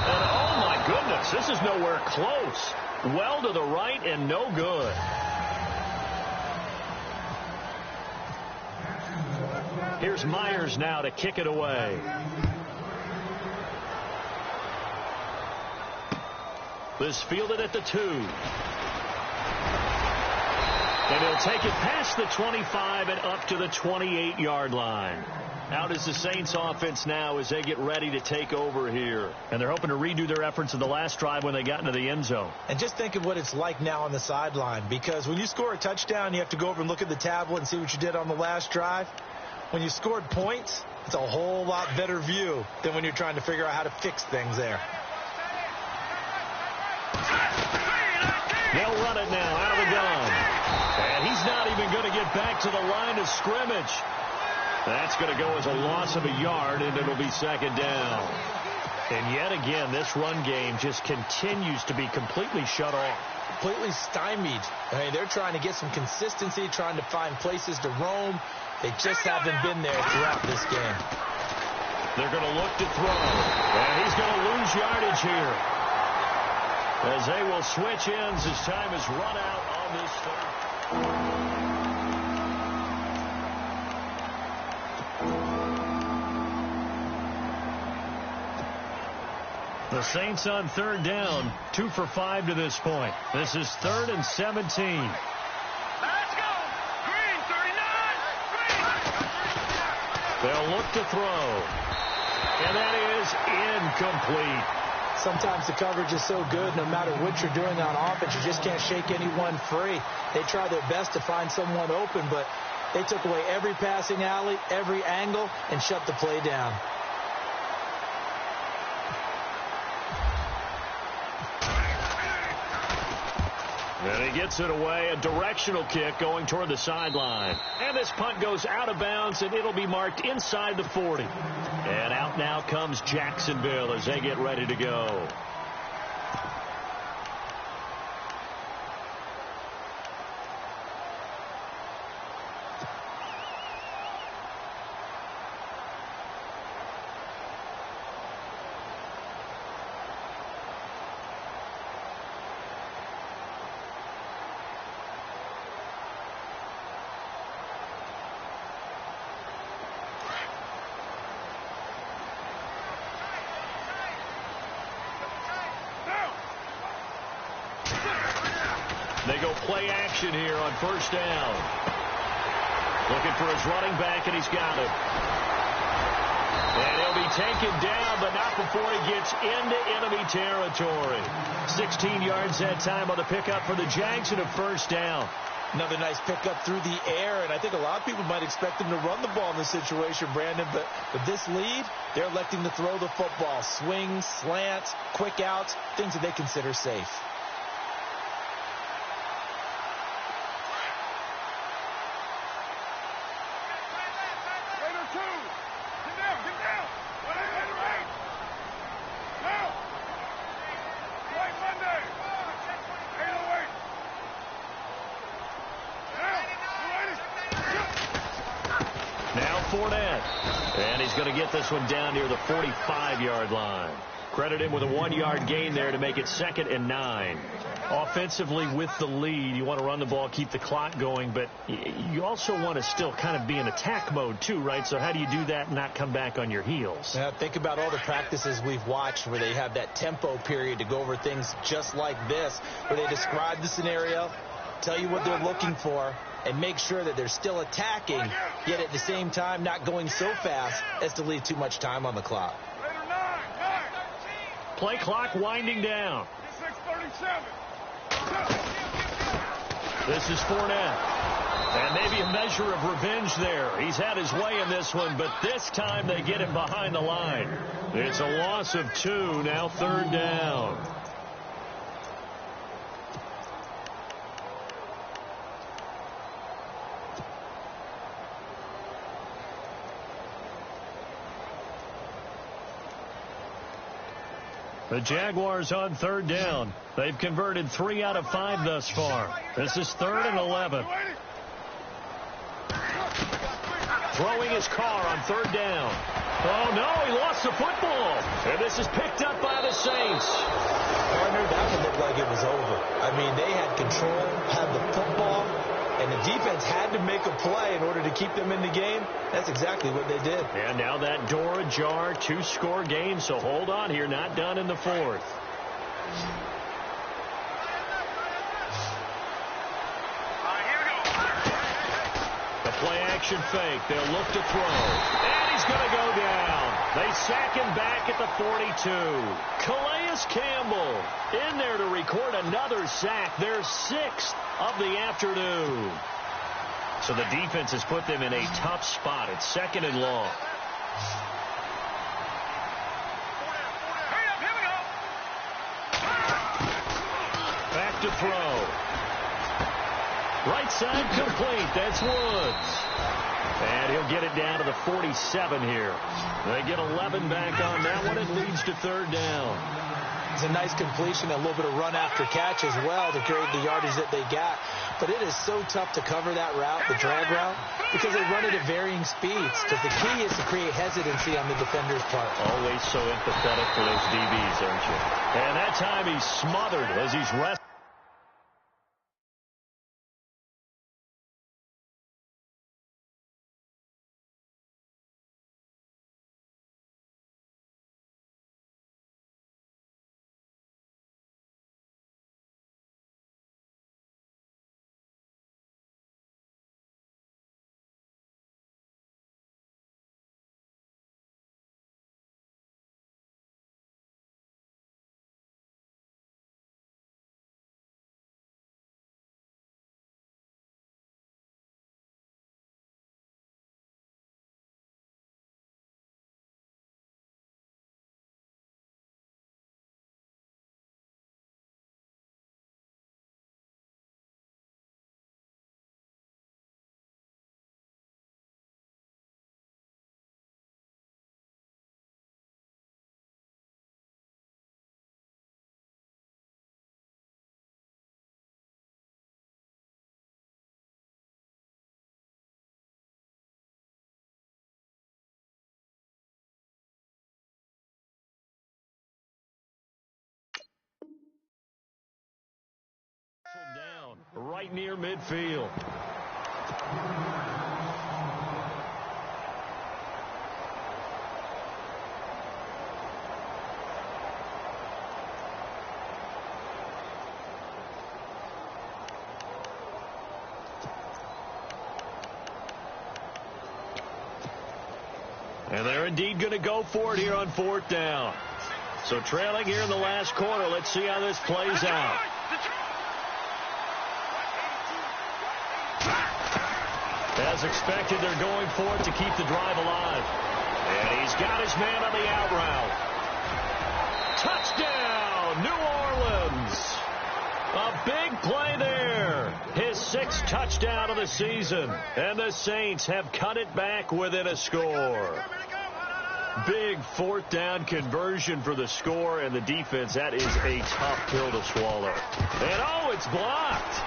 And oh my goodness, this is nowhere close. Well to the right and no good. Here's Myers now to kick it away. This fielded at the 2. And he'll take it past the 25 and up to the 28-yard line. Out is the Saints offense now as they get ready to take over here. And they're hoping to redo their efforts of the last drive when they got into the end zone. And just think of what it's like now on the sideline, because when you score a touchdown, you have to go over and look at the tablet and see what you did on the last drive. When you scored points, it's a whole lot better view than when you're trying to figure out how to fix things there. They'll run it now out of the gun. And he's not even going to get back to the line of scrimmage. That's going to go as a loss of a yard, and it'll be 2nd down. And yet again, this run game just continues to be completely shut off. Completely stymied. I mean, they're trying to get some consistency, trying to find places to roam. They just haven't been there throughout this game. They're going to look to throw. And he's going to lose yardage here, as they will switch ends as time is run out on this third. The Saints on 3rd down, 2 for 5 to this point. This is 3rd and 17. Let's go! Green! They'll look to throw. And that is incomplete. Sometimes the coverage is so good, no matter what you're doing on offense, you just can't shake anyone free. They try their best to find someone open, but they took away every passing alley, every angle, and shut the play down. And he gets it away, a directional kick going toward the sideline. And this punt goes out of bounds, and it'll be marked inside the 40. And out now comes Jacksonville as they get ready to go. They go play action here on first down. Looking for his running back, and he's got him. And he'll be taken down, but not before he gets into enemy territory. 16 yards that time on the pickup for the Jags and a first down. Another nice pickup through the air, and I think a lot of people might expect him to run the ball in this situation, Brandon, but with this lead, they're electing to throw the football. Swings, slants, quick outs, things that they consider safe. And he's going to get this one down near the 45-yard line. Credit him with a 1-yard gain there to make it 2nd and 9. Offensively with the lead, you want to run the ball, keep the clock going, but you also want to still kind of be in attack mode too, right? So how do you do that and not come back on your heels? Yeah, think about all the practices we've watched where they have that tempo period to go over things just like this, where they describe the scenario, tell you what they're looking for, and make sure that they're still attacking, yet at the same time not going so fast as to leave too much time on the clock. Play clock winding down. 6:37. This is Fournette. And maybe a measure of revenge there. He's had his way in this one, but this time they get him behind the line. It's a loss of 2, now 3rd down. The Jaguars on 3rd down. They've converted 3 out of 5 thus far. This is 3rd and 11. Throwing his car on 3rd down. Oh, no, he lost the football. And this is picked up by the Saints. Partner, that one looked like it was over. I mean, they had control, had the football, and the defense had to make a play in order to keep them in the game. That's exactly what they did. And now that door ajar, 2-score game, so hold on here, not done in the 4th. The play-action fake. They'll look to throw. And he's going to go down. They sack him back at the 42. Calais Campbell in there to record another sack. Their 6th of the afternoon. So the defense has put them in a tough spot. It's 2nd and long. Back to throw. Right side complete. That's Woods. And he'll get it down to the 47 here. They get 11 back on that one. It leads to 3rd down. It's a nice completion, a little bit of run after catch as well to create the yardage that they got. But it is so tough to cover that route, the drag route, because they run it at varying speeds. Because the key is to create hesitancy on the defender's part. Always so empathetic for those DBs, aren't you? And that time he's smothered as he's wrestling. right near midfield. And they're indeed going to go for it here on 4th down. So trailing here in the last quarter. Let's see how this plays out. As expected, they're going for it to keep the drive alive. And he's got his man on the out route. Touchdown, New Orleans. A big play there. His 6th touchdown of the season. And the Saints have cut it back within a score. Big 4th down conversion for the score, and the defense, that is a tough pill to swallow. And, oh, it's blocked.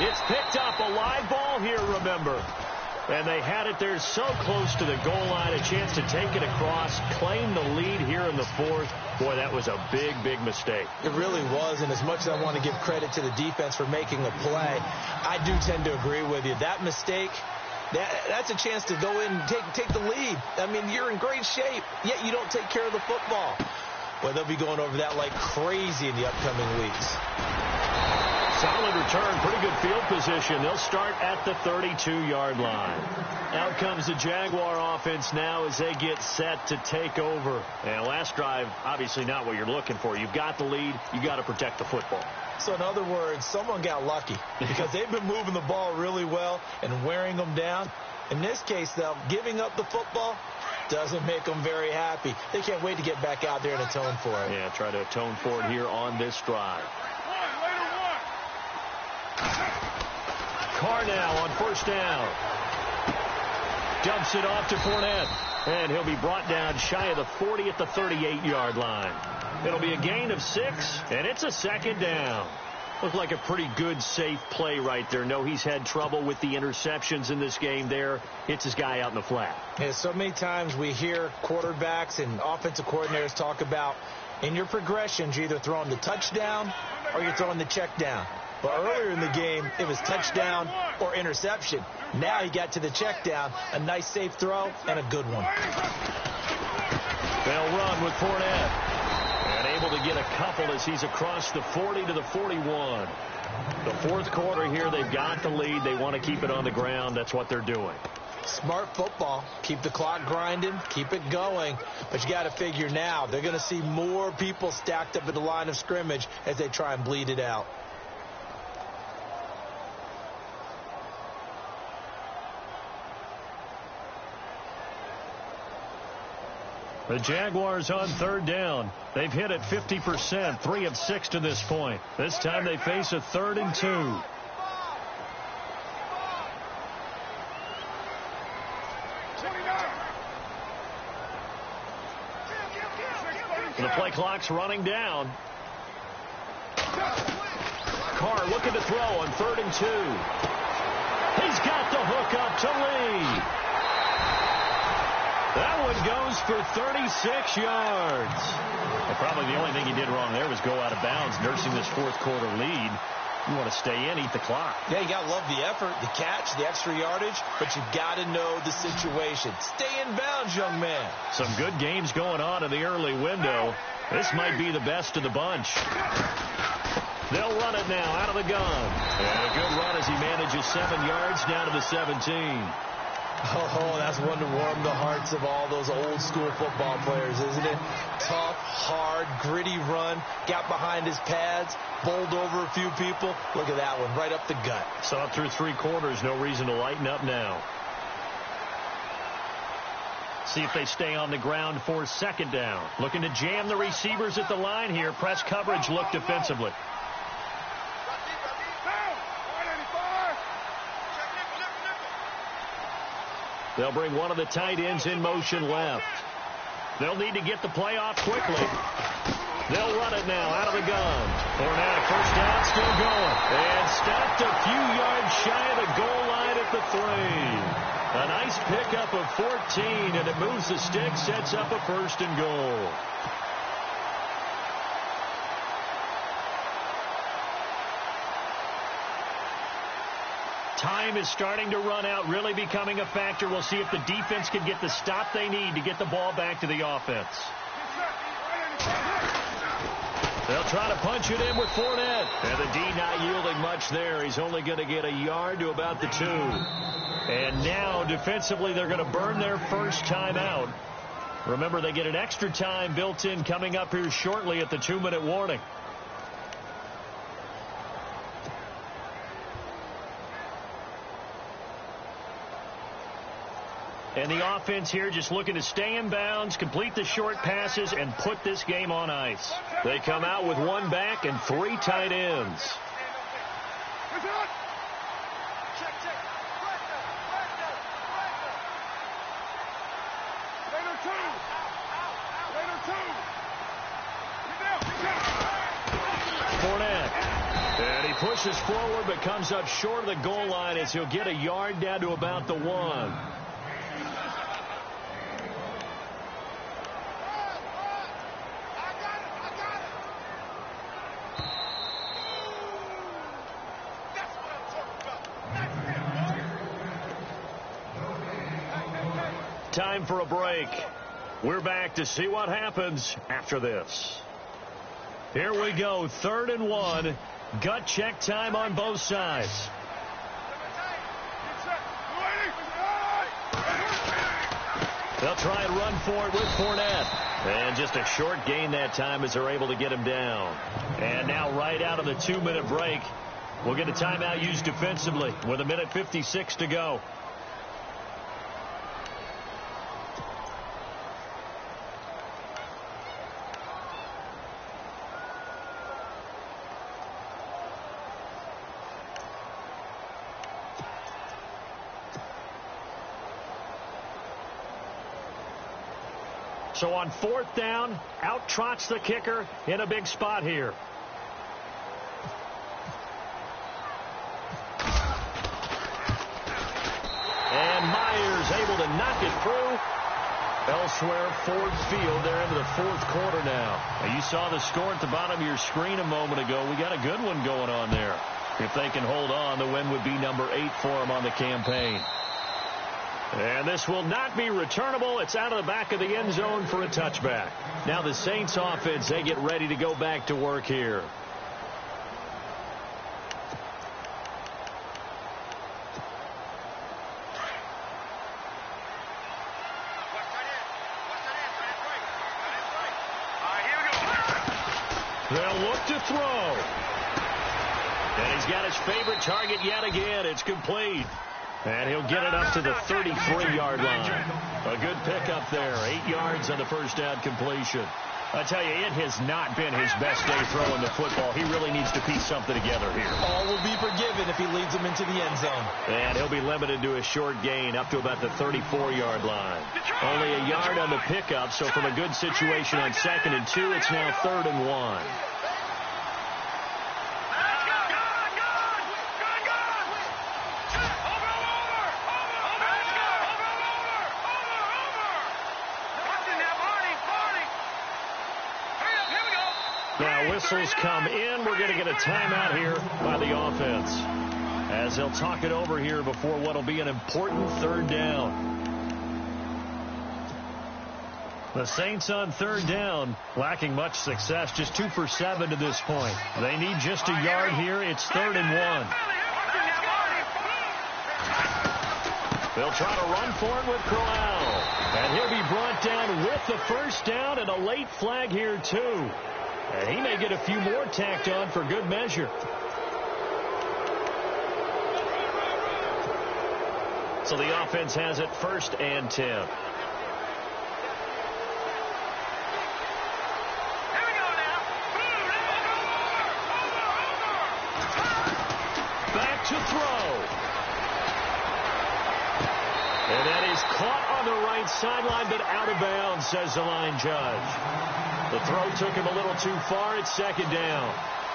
It's picked up a live ball here, remember. And they had it there so close to the goal line, a chance to take it across, claim the lead here in the 4th. Boy, that was a big, big mistake. It really was, and as much as I want to give credit to the defense for making a play, I do tend to agree with you. That mistake, that's a chance to go in and take the lead. I mean, you're in great shape, yet you don't take care of the football. Well, they'll be going over that like crazy in the upcoming weeks. Solid return, pretty good field position. They'll start at the 32-yard line. Out comes the Jaguar offense now as they get set to take over. And last drive, obviously not what you're looking for. You've got the lead. You've got to protect the football. So in other words, someone got lucky because they've been moving the ball really well and wearing them down. In this case, though, giving up the football doesn't make them very happy. They can't wait to get back out there and atone for it. Yeah, try to atone for it here on this drive. Carr now on 1st down. Dumps it off to Fournette. And he'll be brought down shy of the 40 at the 38-yard line. It'll be a gain of 6, and it's a 2nd down. Looked like a pretty good, safe play right there. No, he's had trouble with the interceptions in this game there. Hits his guy out in the flat. Yeah, so many times we hear quarterbacks and offensive coordinators talk about in your progressions, you're either throwing the touchdown or you're throwing the check down. But earlier in the game, it was touchdown or interception. Now he got to the check down, a nice safe throw, and a good one. They'll run with Fournette. And able to get a couple as he's across the 40 to the 41. The 4th quarter here, they've got the lead. They want to keep it on the ground. That's what they're doing. Smart football. Keep the clock grinding. Keep it going. But you got to figure now, they're going to see more people stacked up at the line of scrimmage as they try and bleed it out. The Jaguars on 3rd down. They've hit it 50%, 3 of 6 to this point. This time they face a 3rd and 2. The play clock's running down. Carr looking to throw on 3rd and 2. He's got the hook up to Lee. That one goes for 36 yards. Well, probably the only thing he did wrong there was go out of bounds, nursing this 4th quarter lead. You want to stay in, eat the clock. Yeah, you got to love the effort, the catch, the extra yardage, but you got to know the situation. Stay in bounds, young man. Some good games going on in the early window. This might be the best of the bunch. They'll run it now out of the gun. And a good run as he manages 7 yards down to the 17. Oh, that's one to warm the hearts of all those old school football players, isn't it? Tough, hard, gritty run. Got behind his pads, bowled over a few people. Look at that one, right up the gut. Saw it through 3 quarters. No reason to lighten up now. See if they stay on the ground for 2nd down. Looking to jam the receivers at the line here. Press coverage look defensively. They'll bring one of the tight ends in motion left. They'll need to get the play off quickly. They'll run it now out of the gun. Fournette, 1st down, still going. And stopped a few yards shy of the goal line at the 3. A nice pickup of 14, and it moves the stick, sets up a 1st and goal. Time is starting to run out, really becoming a factor. We'll see if the defense can get the stop they need to get the ball back to the offense. They'll try to punch it in with Fournette. And the D not yielding much there. He's only going to get a yard to about the 2. And now, defensively, they're going to burn their first time out. Remember, they get an extra time built in coming up here shortly at the 2-minute warning. And the offense here just looking to stay in bounds, complete the short passes, and put this game on ice. They come out with 1 back and 3 tight ends. Fournette. And he pushes forward but comes up short of the goal line as he'll get a yard down to about the 1. Time for a break. We're back to see what happens after this. Here we go, 3rd and 1. Gut check time on both sides. They'll try and run for it with Fournette. And just a short gain that time as they're able to get him down. And now right out of the 2-minute break, we'll get a timeout used defensively with 1:56 to go. So on 4th down, out trots the kicker in a big spot here. And Myers able to knock it through. Elsewhere, Ford Field. They're into the 4th quarter now. You saw the score at the bottom of your screen a moment ago. We got a good one going on there. If they can hold on, the win would be number 8 for them on the campaign. And this will not be returnable. It's out of the back of the end zone for a touchback. Now the Saints offense, they get ready to go back to work here. They'll look to throw. And he's got his favorite target yet again. It's complete. And he'll get it up to the 33-yard line. A good pickup there. 8 yards on the first down completion. I tell you, it has not been his best day throwing the football. He really needs to piece something together here. All will be forgiven if he leads them into the end zone. And he'll be limited to a short gain up to about the 34-yard line. Only a yard on the pickup, so from a good situation on 2nd and 2, it's now 3rd and 1. Now whistles come in. We're going to get a timeout here by the offense as they'll talk it over here before what will be an important 3rd down. The Saints on 3rd down lacking much success, just 2 for 7 to this point. They need just a yard here. It's 3rd and 1. They'll try to run for it with Crowell. And he'll be brought down with the first down and a late flag here too. And he may get a few more tacked on for good measure. So the offense has it 1st and 10. Back to throw. And that is caught on the right sideline, but out of bounds, says the line judge. The throw took him a little too far. It's 2nd down.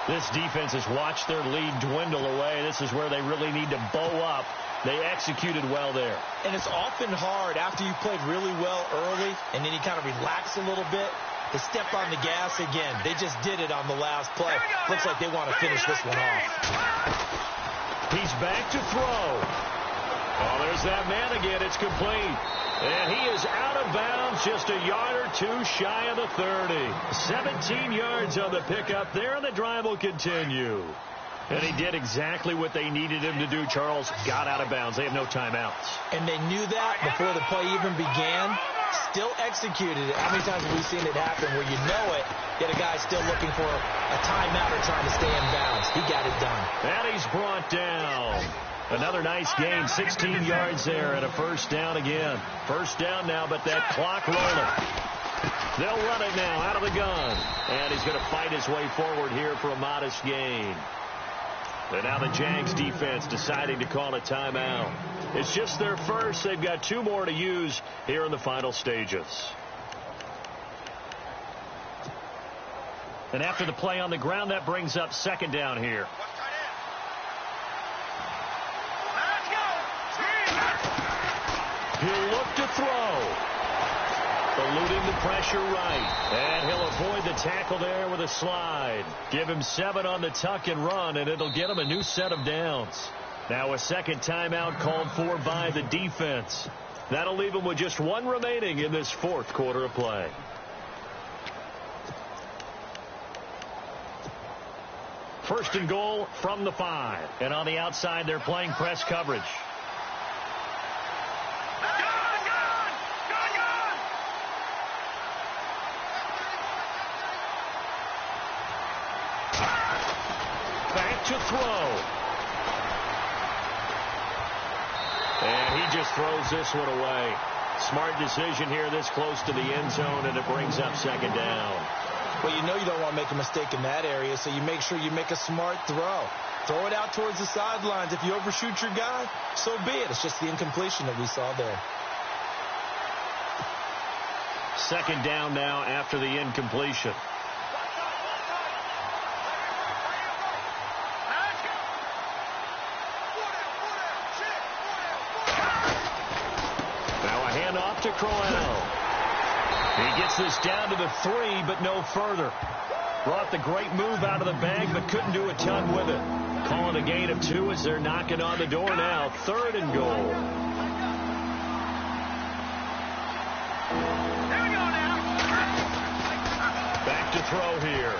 This defense has watched their lead dwindle away. This is where they really need to bow up. They executed well there. And it's often hard after you played really well early and then you kind of relax a little bit. to step on the gas again. They just did it on the last play. Looks like they want to finish this one off. He's back to throw. Oh, there's that man again. It's complete. And he is out of bounds, just a yard or two shy of the 30. 17 yards on the pickup there, and the drive will continue. And he did exactly what they needed him to do, Charles. Got out of bounds. They have no timeouts. And they knew that before the play even began. Still executed it. How many times have we seen it happen where you know it, yet a guy's still looking for a timeout or trying to stay in bounds? He got it done. And he's brought down. Another nice gain, 16 yards there, and a first down again. First down now, but that clock rolling. They'll run it now out of the gun. And he's going to fight his way forward here for a modest gain. And now the Jags defense deciding to call a timeout. It's just their first. They've got 2 more to use here in the final stages. And after the play on the ground, that brings up second down here. He'll look to throw. Eluding the pressure right. And he'll avoid the tackle there with a slide. Give him 7 on the tuck and run, and it'll get him a new set of downs. Now a second timeout called for by the defense. That'll leave him with just 1 remaining in this fourth quarter of play. First and goal from the 5. And on the outside, they're playing press coverage. To throw. And he just throws this one away. Smart decision here this close to the end zone, and it brings up second down. Well, you know you don't want to make a mistake in that area, so you make sure you make a smart throw. Throw it out towards the sidelines. If you overshoot your guy, so be it. It's just the incompletion that we saw there. Second down now after the incompletion. To Crowell. He gets this down to the 3, but no further. Brought the great move out of the bag, but couldn't do a ton with it. Calling a gain of 2 as they're knocking on the door now. Third and goal. Back to throw here.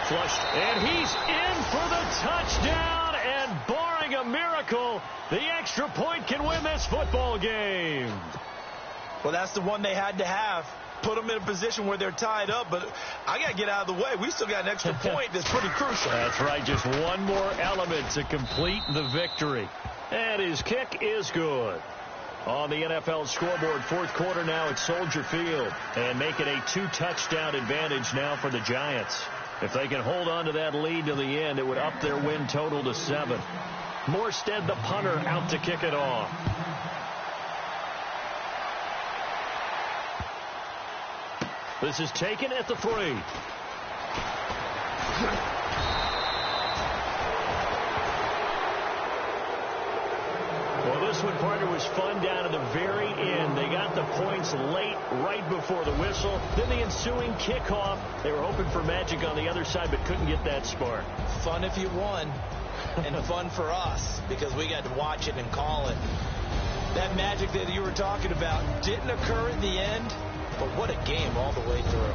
Flushed, and he's in for the touchdown, and barring a miracle, the extra point can win this football game. Well, that's the one they had to have. Put them in a position where they're tied up, but I got to get out of the way. We still got an extra point that's pretty crucial. That's right, just one more element to complete the victory. And his kick is good. On the NFL scoreboard, fourth quarter now at Soldier Field, and make it a 2-touchdown advantage now for the Giants. If they can hold on to that lead to the end, it would up their win total to 7. Morstead, the punter, out to kick it off. This is taken at the 3. Well, this one, partner, was fun down to the very end. They got the points late, right before the whistle. Then the ensuing kickoff. They were hoping for magic on the other side, but couldn't get that spark. Fun if you won, and fun for us, because we got to watch it and call it. That magic that you were talking about didn't occur in the end. But what a game all the way through.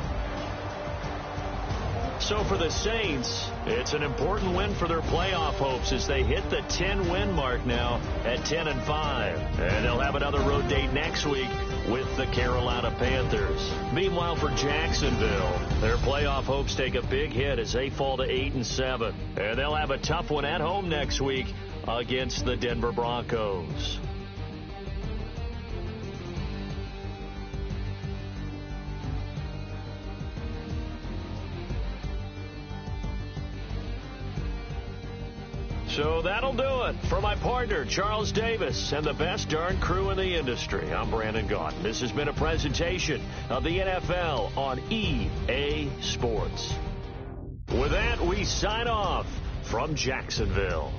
So for the Saints, it's an important win for their playoff hopes as they hit the 10-win mark now at 10-5. And they'll have another road date next week with the Carolina Panthers. Meanwhile, for Jacksonville, their playoff hopes take a big hit as they fall to 8-7. And they'll have a tough one at home next week against the Denver Broncos. So that'll do it. For my partner, Charles Davis, and the best darn crew in the industry, I'm Brandon Gaudin. This has been a presentation of the NFL on EA Sports. With that, we sign off from Jacksonville.